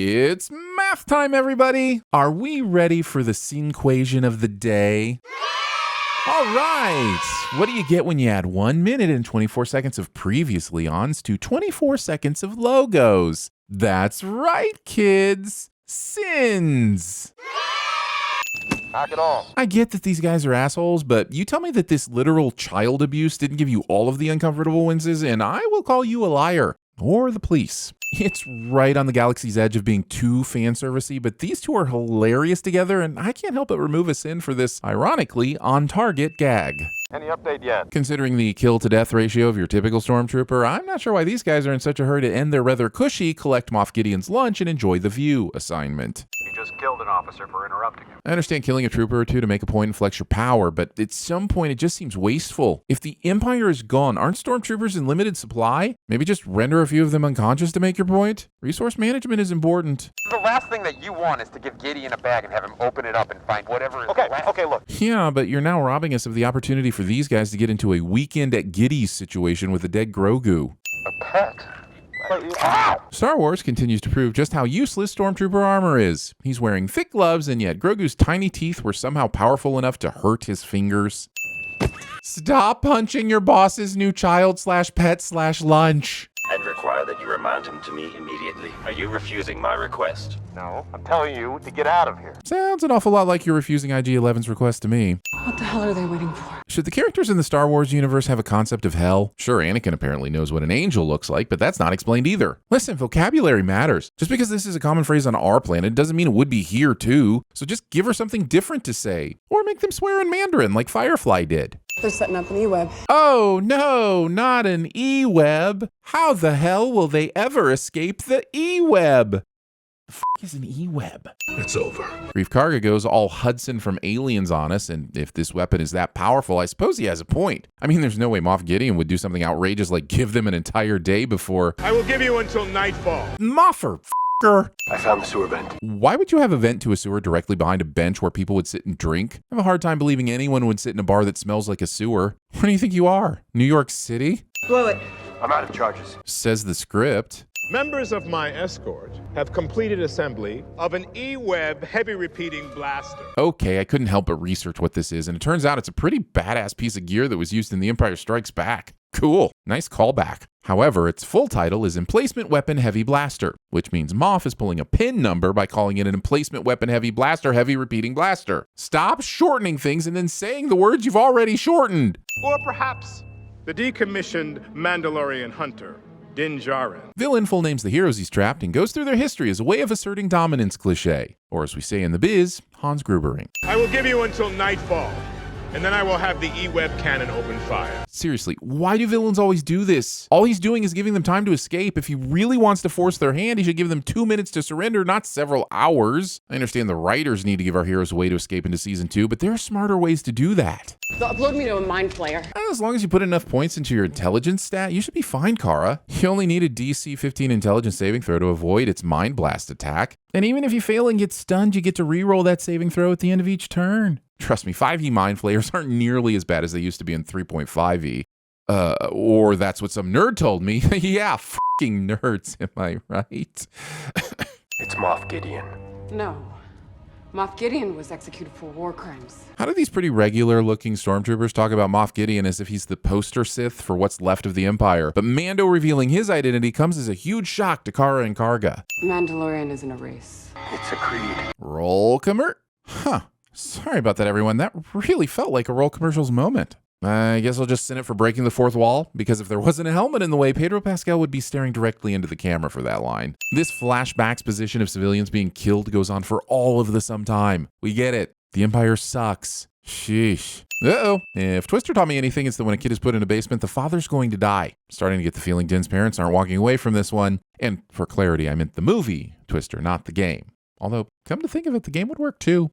It's math time, everybody! Are we ready for the syncquation of the day? All right! What do you get when you add 1 minute and 24 seconds of previously ons to 24 seconds of logos? That's right, kids! Sins! Knock it off. I get that these guys are assholes, but you tell me that this literal child abuse didn't give you all of the uncomfortable winces, and I will call you a liar. Or the police. It's right on the galaxy's edge of being too fan servicey, but these two are hilarious together, and I can't help but remove a sin for this, ironically, on-target gag. Any update yet? Considering the kill-to-death ratio of your typical stormtrooper, I'm not sure why these guys are in such a hurry to end their rather cushy collect Moff Gideon's lunch and enjoy the view assignment. You just killed an officer for interrupting him. I understand killing a trooper or two to make a point and flex your power, but at some point it just seems wasteful. If the Empire is gone, aren't stormtroopers in limited supply? Maybe just render a few of them unconscious to make your point? Resource management is important. The last thing that you want is to give Gideon a bag and have him open it up and find whatever is left. Okay, look. Yeah, but you're now robbing us of the opportunity for these guys to get into a weekend at Giddy's situation with a dead Grogu. A pet? Ow! Star Wars continues to prove just how useless Stormtrooper armor is. He's wearing thick gloves, and yet Grogu's tiny teeth were somehow powerful enough to hurt his fingers. Stop punching your boss's new child/pet/lunch. I'd require that you remind him to me immediately. Are you refusing my request? No, I'm telling you to get out of here. Sounds an awful lot like you're refusing IG-11's request to me. What the hell are they waiting for? Should the characters in the Star Wars universe have a concept of hell? Sure, Anakin apparently knows what an angel looks like, but that's not explained either. Listen, vocabulary matters. Just because this is a common phrase on our planet doesn't mean it would be here too. So just give her something different to say. Or make them swear in Mandarin like Firefly did. They're setting up an E-web. Oh no, not an E-web. How the hell will they ever escape the E-web? The f*** is an E-web? It's over. Grief Karga goes all Hudson from Aliens on us, and if this weapon is that powerful, I suppose he has a point. I mean, there's no way Moff Gideon would do something outrageous like give them an entire day before. I will give you until nightfall. Moffer, f***er. I found the sewer vent. Why would you have a vent to a sewer directly behind a bench where people would sit and drink? I have a hard time believing anyone would sit in a bar that smells like a sewer. What do you think you are? New York City? Blow it. I'm out of charges. Says the script. Members of my escort have completed assembly of an E-web heavy repeating blaster. Okay, I couldn't help but research what this is, and it turns out it's a pretty badass piece of gear that was used in The Empire Strikes Back. Cool, nice callback. However, its full title is Emplacement Weapon Heavy Blaster, which means Moff is pulling a pin number by calling it an Emplacement Weapon Heavy Blaster Heavy Repeating Blaster. Stop shortening things and then saying the words you've already shortened. Or perhaps the decommissioned Mandalorian hunter, Din Djarin. Villain full names the heroes he's trapped and goes through their history as a way of asserting dominance cliché, or as we say in the biz, Hans Grubering. I will give you until nightfall, and then I will have the E-web cannon open fire. Seriously, why do villains always do this? All he's doing is giving them time to escape. If he really wants to force their hand, he should give them 2 minutes to surrender, not several hours. I understand the writers need to give our heroes a way to escape into season 2, but there are smarter ways to do that. They'll upload me to a mind flayer. As long as you put enough points into your intelligence stat, you should be fine, Kara. You only need a DC 15 intelligence saving throw to avoid its mind blast attack. And even if you fail and get stunned, you get to re-roll that saving throw at the end of each turn. Trust me, 5e mind flayers aren't nearly as bad as they used to be in 3.5e. Or that's what some nerd told me. Yeah, fucking nerds, am I right? It's Moff Gideon. No. Moff Gideon was executed for war crimes. How do these pretty regular looking stormtroopers talk about Moff Gideon as if he's the poster Sith for what's left of the Empire? But Mando revealing his identity comes as a huge shock to Kara and Karga. Mandalorian isn't a race. It's a creed. Roll Huh. Sorry about that, everyone. That really felt like a roll commercials moment. I guess I'll just send it for breaking the fourth wall, because if there wasn't a helmet in the way, Pedro Pascal would be staring directly into the camera for that line. This flashback's position of civilians being killed goes on for all of the sometime. We get it. The Empire sucks. Sheesh. Uh-oh. If Twister taught me anything, it's that when a kid is put in a basement, the father's going to die. I'm starting to get the feeling Din's parents aren't walking away from this one. And for clarity, I meant the movie Twister, not the game. Although, come to think of it, the game would work too.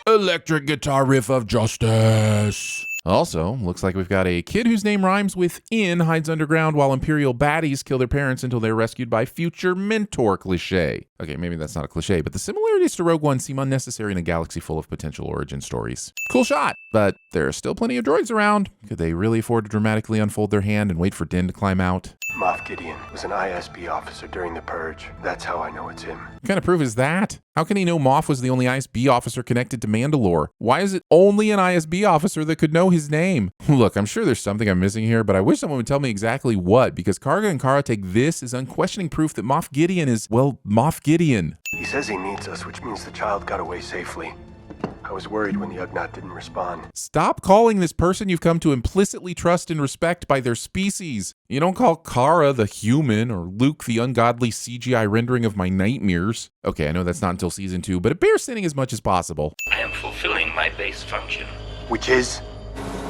Electric guitar riff of justice. Also, looks like we've got a kid whose name rhymes with in hides underground while Imperial baddies kill their parents until they're rescued by future mentor cliché. Okay, maybe that's not a cliché, but the similarities to Rogue One seem unnecessary in a galaxy full of potential origin stories. Cool shot, but there are still plenty of droids around. Could they really afford to dramatically unfold their hand and wait for Din to climb out? Moff Gideon was an ISB officer during the Purge. That's how I know it's him. What kind of proof is that? How can he know Moff was the only ISB officer connected to Mandalore? Why is it only an ISB officer that could know his name? Look, I'm sure there's something I'm missing here, but I wish someone would tell me exactly what, because Karga and Kara take this as unquestioning proof that Moff Gideon is, well, Moff Gideon. He says he needs us, which means the child got away safely. I was worried when the Ugnaught didn't respond. Stop calling this person you've come to implicitly trust and respect by their species. You don't call Kara the human or Luke the ungodly CGI rendering of my nightmares. Okay, I know that's not until season 2, but it bears saying as much as possible. I am fulfilling my base function. Which is?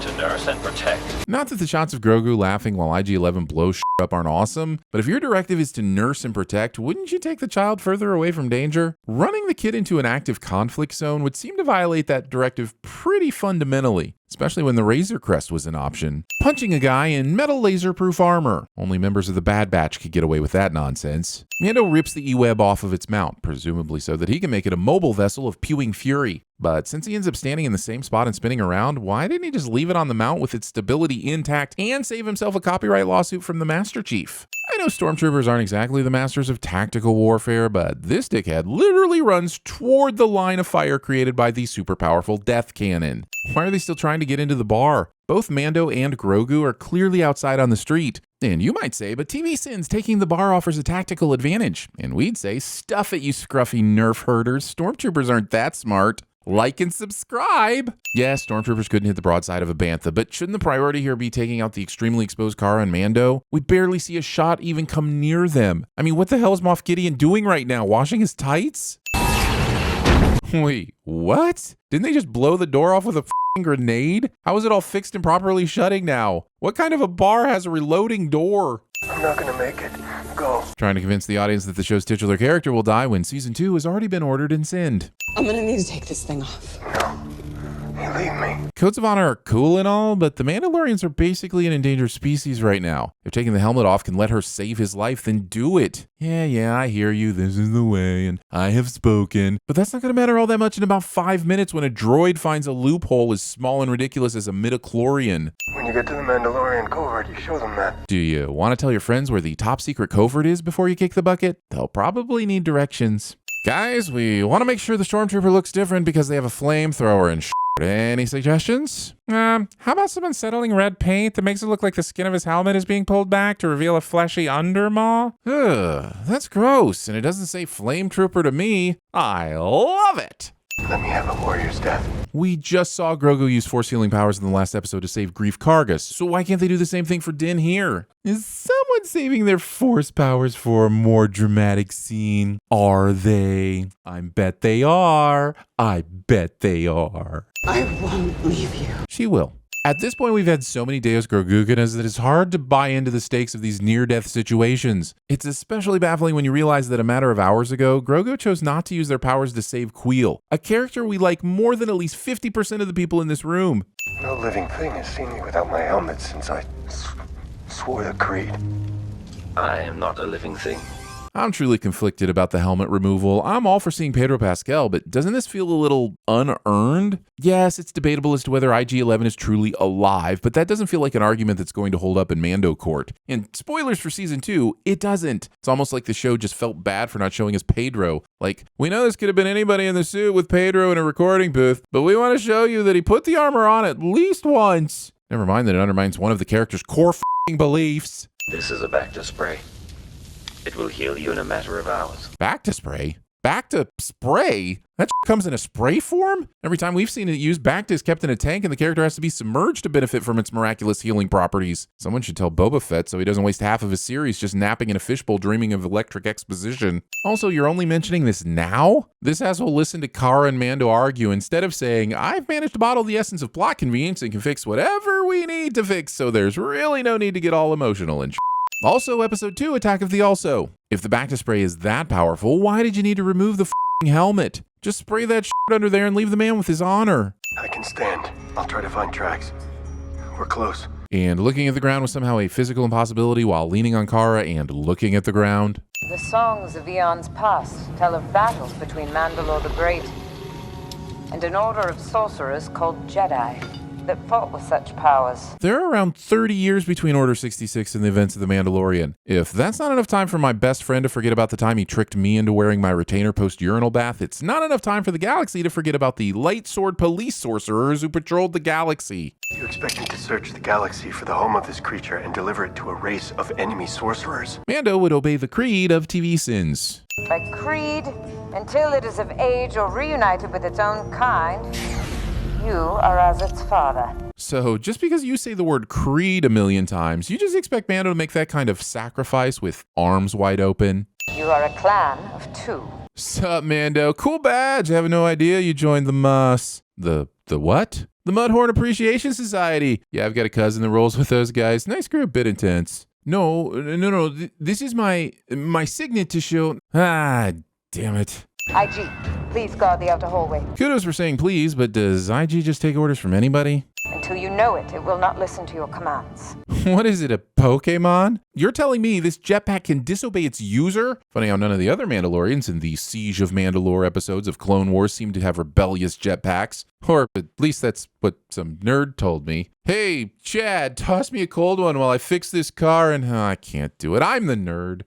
To nurse and protect. Not that the shots of Grogu laughing while IG-11 blows shit up aren't awesome, but if your directive is to nurse and protect, wouldn't you take the child further away from danger? Running the kid into an active conflict zone would seem to violate that directive pretty fundamentally, especially when the Razor Crest was an option. Punching a guy in metal laser-proof armor. Only members of the Bad Batch could get away with that nonsense. Mando rips the E-Web off of its mount, presumably so that he can make it a mobile vessel of pewing fury. But since he ends up standing in the same spot and spinning around, why didn't he just leave it on the mount with its stability intact and save himself a copyright lawsuit from the Master Chief? I know stormtroopers aren't exactly the masters of tactical warfare, but this dickhead literally runs toward the line of fire created by the super powerful death cannon. Why are they still trying to get into the bar? Both Mando and Grogu are clearly outside on the street. And you might say, but TVSins taking the bar offers a tactical advantage. And we'd say, stuff it, you scruffy nerf herders. Stormtroopers aren't that smart. Like and subscribe. Yes, stormtroopers couldn't hit the broadside of a bantha, but shouldn't the priority here be taking out the extremely exposed Kara and Mando? We barely see a shot even come near them. I mean, what the hell is Moff Gideon doing right now? Washing his tights? Wait, what? Didn't they just blow the door off with a f***ing grenade? How is it all fixed and properly shutting now? What kind of a bar has a reloading door? I'm not gonna make it. Go. Trying to convince the audience that the show's titular character will die when season 2 has already been ordered and sinned. I'm gonna need to take this thing off. No. You leave me. Codes of honor are cool and all, but the Mandalorians are basically an endangered species right now. If taking the helmet off can let her save his life, then do it. Yeah, I hear you. This is the way, and I have spoken. But that's not going to matter all that much in about 5 minutes when a droid finds a loophole as small and ridiculous as a midichlorian. When you get to the Mandalorian covert, you show them that. Do you want to tell your friends where the top secret covert is before you kick the bucket? They'll probably need directions. Guys, we want to make sure the stormtrooper looks different because they have a flamethrower and shit. Any suggestions? How about some unsettling red paint that makes it look like the skin of his helmet is being pulled back to reveal a fleshy undermaw? Ugh, that's gross, and it doesn't say flame trooper to me. I love it! Let me have a warrior's death. We just saw Grogu use force healing powers in the last episode to save Grief Kargas, so why can't they do the same thing for Din here? Is someone saving their force powers for a more dramatic scene? Are they? I bet they are. I bet they are. I won't leave you. She will. At this point, we've had so many Deus Groguganas that it's hard to buy into the stakes of these near-death situations. It's especially baffling when you realize that a matter of hours ago, Grogu chose not to use their powers to save Queel, a character we like more than at least 50% of the people in this room. No living thing has seen me without my helmet since I swore the creed. I am not a living thing. I'm truly conflicted about the helmet removal. I'm all for seeing Pedro Pascal, but doesn't this feel a little unearned? Yes, it's debatable as to whether IG-11 is truly alive, but that doesn't feel like an argument that's going to hold up in Mando court. And spoilers for season 2, it doesn't. It's almost like the show just felt bad for not showing us Pedro. Like, we know this could have been anybody in the suit with Pedro in a recording booth, but we want to show you that he put the armor on at least once. Never mind that it undermines one of the character's core f***ing beliefs. This is a Bacta spray. It will heal you in a matter of hours. Bacta spray? Bacta spray? That comes in a spray form? Every time we've seen it used, Bacta is kept in a tank and the character has to be submerged to benefit from its miraculous healing properties. Someone should tell Boba Fett so he doesn't waste half of his series just napping in a fishbowl dreaming of electric exposition. Also, you're only mentioning this now? This asshole listened to Kara and Mando argue instead of saying, I've managed to bottle the essence of plot convenience and can fix whatever we need to fix, so there's really no need to get all emotional and Also, episode 2, Attack of the Also. If the Bacta spray is that powerful, why did you need to remove the f***ing helmet? Just spray that shit under there and leave the man with his honor. I can stand. I'll try to find tracks. We're close. And looking at the ground was somehow a physical impossibility while leaning on Kara and looking at the ground. The songs of eons past tell of battles between Mandalore the Great and an order of sorcerers called Jedi that fought with such powers. There are around 30 years between Order 66 and the events of The Mandalorian. If that's not enough time for my best friend to forget about the time he tricked me into wearing my retainer post-urinal bath, it's not enough time for the galaxy to forget about the light sword police sorcerers who patrolled the galaxy. You expect me to search the galaxy for the home of this creature and deliver it to a race of enemy sorcerers? Mando would obey the creed of TVSins. By creed, until it is of age or reunited with its own kind, you are as its father. So just because you say the word creed a million times, you just expect Mando to make that kind of sacrifice with arms wide open? You are a clan of two. Sup, Mando? Cool badge. I have no idea you joined the what? The Mudhorn Appreciation Society. Yeah, I've got a cousin that rolls with those guys. Nice group, bit intense. No. This is my signet to show. Ah, damn it. IG, please guard the outer hallway. Kudos for saying please, but does IG just take orders from anybody? Until you know it, it will not listen to your commands. What is it, a Pokemon? You're telling me this jetpack can disobey its user? Funny how none of the other Mandalorians in the Siege of Mandalore episodes of Clone Wars seem to have rebellious jetpacks. Or at least that's what some nerd told me. Hey, Chad, toss me a cold one while I fix this car and I can't do it. I'm the nerd.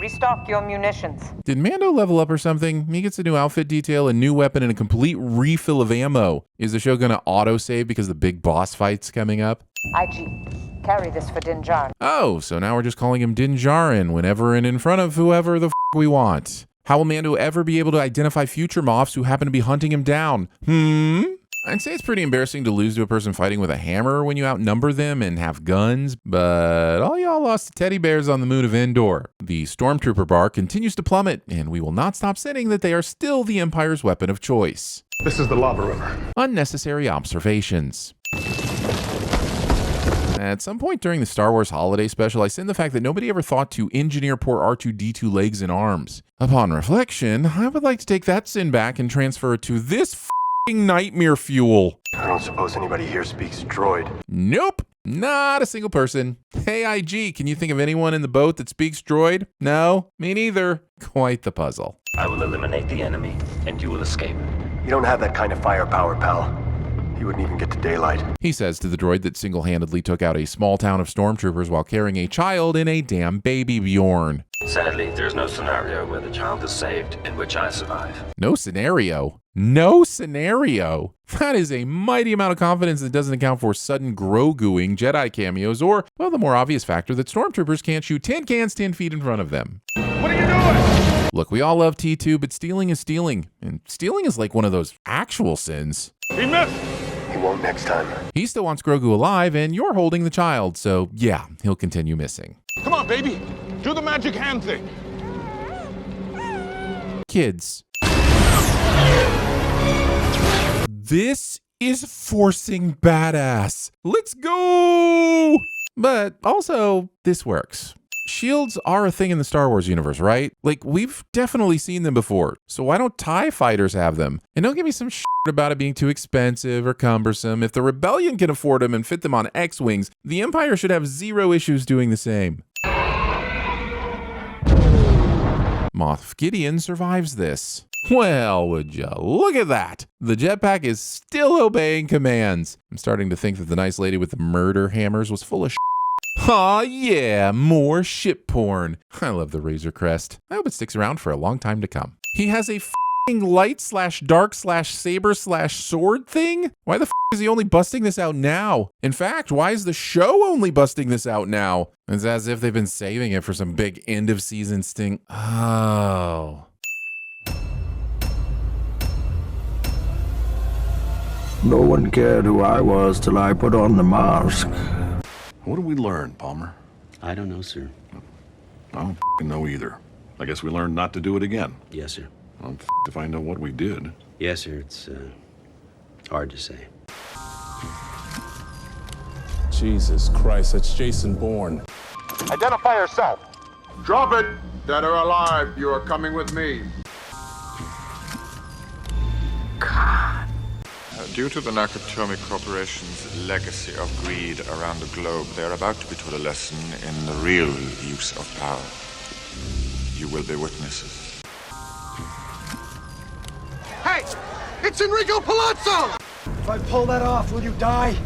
Restock your munitions. Did Mando level up or something? He gets a new outfit detail, a new weapon, and a complete refill of ammo. Is the show going to auto-save because the big boss fight's coming up? IG, carry this for Din Djarin. Oh, so now we're just calling him Din Djarin whenever and in front of whoever the we want. How will Mando ever be able to identify future Moffs who happen to be hunting him down? I'd say it's pretty embarrassing to lose to a person fighting with a hammer when you outnumber them and have guns, but all y'all lost to teddy bears on the moon of Endor. The Stormtrooper bar continues to plummet, and we will not stop saying that they are still the Empire's weapon of choice. This is the lava river. Unnecessary observations. At some point during the Star Wars holiday special, I said the fact that nobody ever thought to engineer poor R2-D2 legs and arms. Upon reflection, I would like to take that sin back and transfer it to this nightmare fuel. I don't suppose anybody here speaks droid. Nope, not a single person. Hey, IG, can you think of anyone in the boat that speaks droid? No, me neither. Quite the puzzle. I will eliminate the enemy, and you will escape. You don't have that kind of firepower, pal. You wouldn't even get to daylight. He says to the droid that single-handedly took out a small town of stormtroopers while carrying a child in a damn baby Bjorn. Sadly, there's no scenario where the child is saved in which I survive. No scenario? No scenario? That is a mighty amount of confidence that doesn't account for sudden Groguing Jedi cameos or, well, the more obvious factor that stormtroopers can't shoot tin cans 10 feet in front of them. What are you doing? Look, we all love T2, but stealing is stealing. And stealing is like one of those actual sins. He missed. He won't next time. He still wants Grogu alive, and you're holding the child, so yeah, he'll continue missing. Come on, baby. Do the magic hand thing. Kids. This is forcing badass. Let's go! But also, this works. Shields are a thing in the Star Wars universe, right? Like, we've definitely seen them before. So why don't TIE fighters have them? And don't give me some shit about it being too expensive or cumbersome. If the Rebellion can afford them and fit them on X-Wings, the Empire should have zero issues doing the same. Moff Gideon survives this. Well, would you look at that? The jetpack is still obeying commands. I'm starting to think that the nice lady with the murder hammers was full of shit. Aw, yeah, more ship porn. I love the Razor Crest. I hope it sticks around for a long time to come. He has a f***ing light/dark/saber/sword thing? Why the f*** is he only busting this out now? In fact, why is the show only busting this out now? It's as if they've been saving it for some big end-of-season sting. Oh. No one cared who I was till I put on the mask. What did we learn, Palmer? I don't know, sir. I don't know either. I guess we learned not to do it again. Yes, sir. I'm if I know what we did. Yes, sir. It's hard to say. Jesus Christ, that's Jason Bourne. Identify yourself. Drop it. Dead or alive, you are coming with me. God. Due to the Nakatomi Corporation's legacy of greed around the globe, they are about to be taught a lesson in the real use of power. You will be witnesses. Hey! It's Enrico Palazzo! If I pull that off, will you die?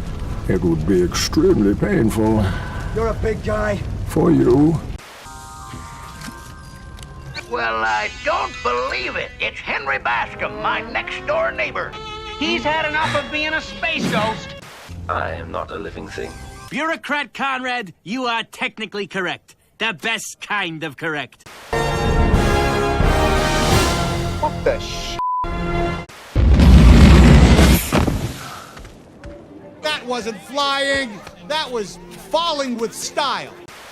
It would be extremely painful. You're a big guy. For you. Well, I don't believe it. It's Henry Bascom, my next-door neighbor. He's had enough of being a space ghost. I am not a living thing. Bureaucrat Conrad, you are technically correct. The best kind of correct. What the sh**? That wasn't flying. That was falling with style.